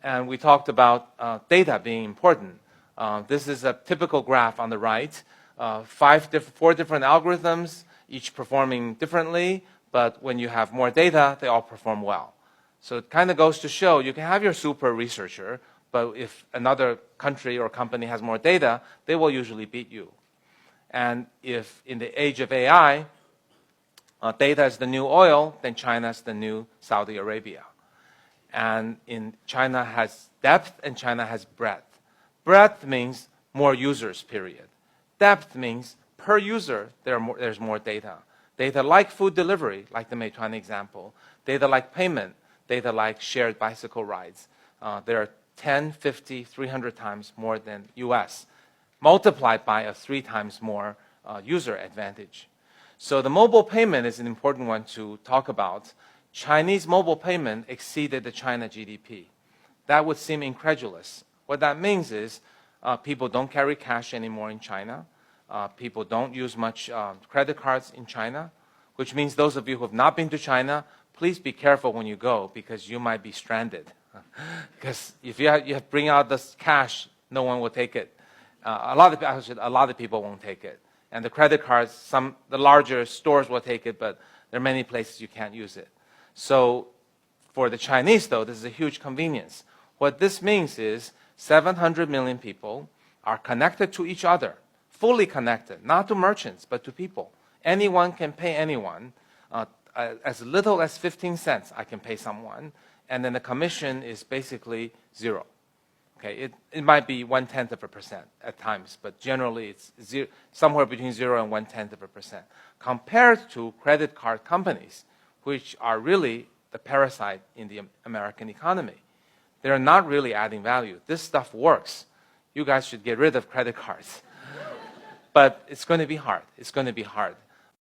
And we talked about data being important. This is a typical graph on the right. Four different algorithms, each performing differently, but when you have more data, they all perform well. So it kind of goes to show you can have your super researcher, but if another country or company has more data, they will usually beat you. And if in the age of AI, data is the new oil, then China is the new Saudi Arabia. And China has depth and China has breadth. Breadth means more users, period. Depth means per user, there's more data. Data like food delivery, like the Meituan example. Data like payment. Data like shared bicycle rides. There are 10, 50, 300 times more than US, multiplied by a 3 times more user advantage. So the mobile payment is an important one to talk about. Chinese mobile payment exceeded the China GDP. That would seem incredulous. What that means is people don't carry cash anymore in China. People don't use much credit cards in China, which means those of you who have not been to China, please be careful when you go because you might be stranded. Because if you bring out this cash, no one will take it. A lot of people won't take it. And the credit cards, the larger stores will take it, but there are many places you can't use it. So for the Chinese, though, this is a huge convenience. What this means is 700 million people are connected to each other, fully connected, not to merchants, but to people. Anyone can pay anyone. As little as 15 cents, I can pay someone. And then the commission is basically zero. Okay, it might be 0.1% at times, but generally it's somewhere between 0 and 0.1%. Compared to credit card companies, which are really the parasite in the American economy. They're not really adding value. This stuff works. You guys should get rid of credit cards. But it's going to be hard. It's going to be hard.